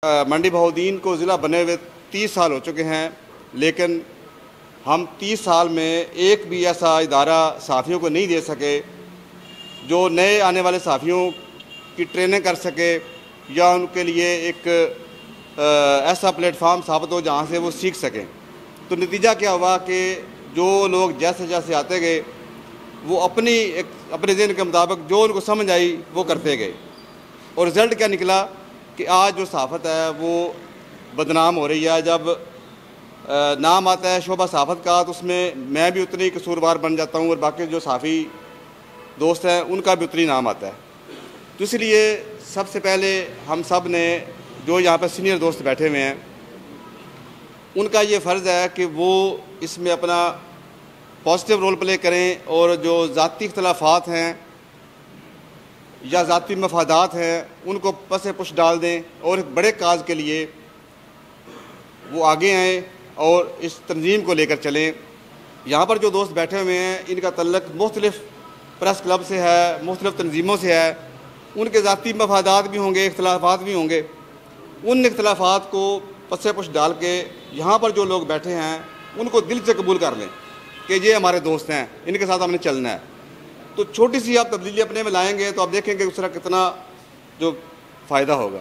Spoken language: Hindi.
मंडी बहाउद्दीन को ज़िला बने हुए 30 साल हो चुके हैं, लेकिन हम 30 साल में एक भी ऐसा इदारा साफ़ियों को नहीं दे सके जो नए आने वाले साफ़ियों की ट्रेनिंग कर सके या उनके लिए एक ऐसा प्लेटफार्म साबित हो जहाँ से वो सीख सकें। तो नतीजा क्या हुआ कि जो लोग जैसे जैसे आते गए वो अपने ज़हन के मुताबिक जो उनको समझ आई वो करते गए, और रिज़ल्ट क्या निकला कि आज जो सहाफ़त है वो बदनाम हो रही है। जब नाम आता है शोबा सहाफ़त का तो उसमें मैं भी उतनी कसूरवार बन जाता हूँ और बाकी जो साफ़ी दोस्त हैं उनका भी उतनी नाम आता है। तो इसलिए सबसे पहले हम सब ने जो यहाँ पर सीनियर दोस्त बैठे हुए हैं उनका ये फ़र्ज़ है कि वो इसमें अपना पॉजिटिव रोल प्ले करें और जो ज़ाती इख्तलाफात हैं या ज़ाती मफादात हैं उनको पसे पुश डाल दें और एक बड़े काज के लिए वो आगे आएँ और इस तंजीम को लेकर चलें। यहाँ पर जो दोस्त बैठे हुए हैं इनका तल्लक मुख्तलिफ़ प्रेस क्लब से है, मुख्तलिफ़ तंजीमों से है। उनके ज़ाती मफादात भी होंगे, इख्तलाफात भी होंगे। उन इख्तलाफात को पसे पुश डाल के यहाँ पर जो लोग बैठे हैं उनको दिल से कबूल कर लें कि ये हमारे दोस्त हैं, इनके साथ हमने चलना है। तो छोटी सी आप तब्दीली अपने में लाएंगे तो आप देखेंगे उसका कितना जो फ़ायदा होगा।